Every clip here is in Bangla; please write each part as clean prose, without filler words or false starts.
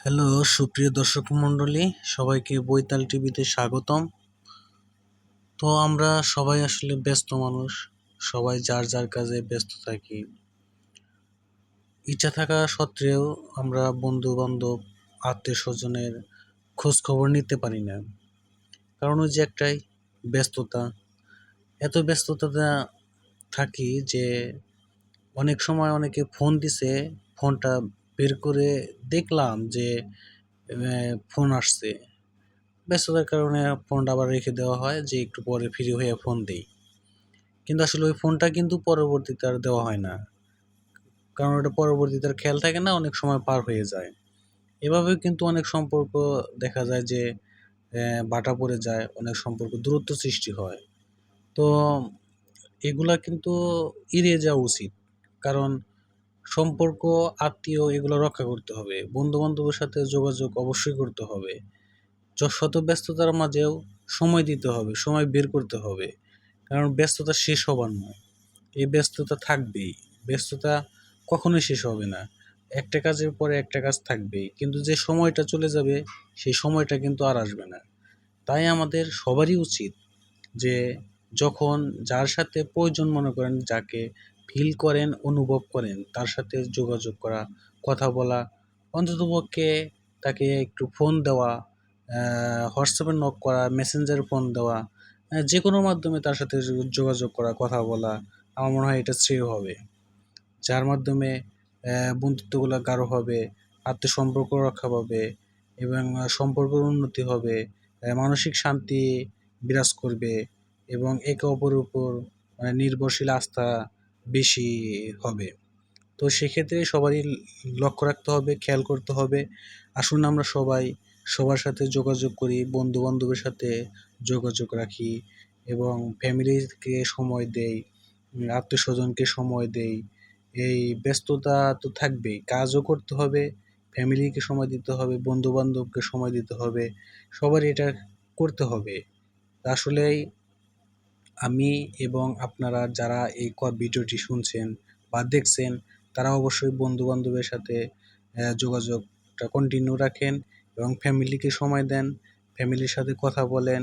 হ্যালো সুপ্রিয় দর্শক মণ্ডলী, সবাইকে বৈতাল টিভিতে স্বাগতম। তো আমরা সবাই আসলে ব্যস্ত মানুষ, সবাই যার যার কাজে ব্যস্ত থাকি। ইচ্ছা থাকা সত্ত্বেও আমরা বন্ধু বান্ধব আত্মীয় স্বজনের খোঁজ খবর নিতে পারি না, কারণ ওই যে একটাই ব্যস্ততা। এত ব্যস্ততা থাকি যে অনেক সময় অনেকে ফোন দিছে, ফোনটা বের করে দেখলাম যে ফোন আসছে। ব্যস্ততার কারণে ফোনটা আবার রেখে দেওয়া হয় যে একটু পরে ফ্রি হয়ে ফোন দেই, কিন্তু আসলে ওই ফোনটা কিন্তু পরবর্তীতে আর দেওয়া হয় না, কারণ ওটা পরবর্তীতে আর খেয়াল থাকে না, অনেক সময় পার হয়ে যায়। এভাবে কিন্তু অনেক সম্পর্ক দেখা যায় যে বাটা পড়ে যায়, অনেক সম্পর্ক দূরত্ব সৃষ্টি হয়। তো এগুলা কিন্তু এড়িয়ে যাওয়া উচিত, কারণ সম্পর্ক, আত্মীয় এগুলো রক্ষা করতে হবে। বন্ধু বান্ধবের সাথে যোগাযোগ অবশ্যই করতে হবে, শত ব্যস্ততার মাঝেও সময় দিতে হবে, সময় বের করতে হবে, কারণ ব্যস্ততা শেষ হবার নয়। এই ব্যস্ততা থাকবেই, ব্যস্ততা কখনোই শেষ হবে না। একটা কাজের পরে একটা কাজ থাকবেই, কিন্তু যে সময়টা চলে যাবে সেই সময়টা কিন্তু আর আসবে না। তাই আমাদের সবারই উচিত যে যখন যার সাথে প্রয়োজন মনে করেন, যাকে ফিল করেন, অনুভব করেন, তার সাথে যোগাযোগ করা, কথা বলা, অন্ততপক্ষে তাকে একটু ফোন দেওয়া, হোয়াটসঅ্যাপে নক করা, মেসেঞ্জারে ফোন দেওয়া, যে কোনো মাধ্যমে তার সাথে যোগাযোগ করা, কথা বলা। আমার মনে হয় এটা শ্রেয় হবে, যার মাধ্যমে বন্ধুত্বগুলো গাঢ় হবে, আত্মসম্পর্ক রক্ষা পাবে, এবং সম্পর্কের উন্নতি হবে, মানসিক শান্তি বিরাজ করবে, এবং একে অপরের উপর নির্ভরশীল আস্থা বেশি হবে। তো সেক্ষেত্রে সবারই লক্ষ্য রাখতে হবে, খেয়াল করতে হবে। আসুন আমরা সবাই সবার সাথে যোগাযোগ করি, বন্ধু বান্ধবের সাথে যোগাযোগ রাখি, এবং ফ্যামিলিকে সময় দেই, আত্মীয় স্বজনকে সময় দেই। এই ব্যস্ততা তো থাকবেই, কাজও করতে হবে, ফ্যামিলিকে সময় দিতে হবে, বন্ধু বান্ধবকে সময় দিতে হবে, সবারই এটা করতে হবে। আসলেই আমি এবং আপনারা যারা এই ভিডিওটি শুনছেন বা দেখছেন, তারা অবশ্যই বন্ধু বান্ধবের সাথে যোগাযোগটা কন্টিনিউ রাখেন, এবং ফ্যামিলিকে সময় দেন, ফ্যামিলির সাথে কথা বলেন,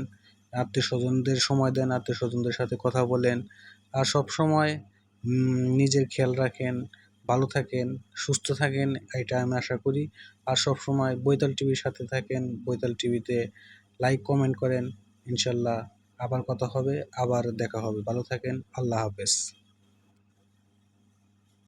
আত্মীয় স্বজনদের সময় দেন, আত্মীয় স্বজনদের সাথে কথা বলেন। আর সব সময় নিজের খেয়াল রাখেন, ভালো থাকেন, সুস্থ থাকেন, এটা আমি আশা করি। আর সব সময় বৈতাল টিভির সাথে থাকেন, বৈতাল টিভিতে লাইক কমেন্ট করেন। ইনশাল্লাহ আবার কথা হবে, আবার দেখা হবে। ভালো থাকেন। আল্লাহ হাফেজ।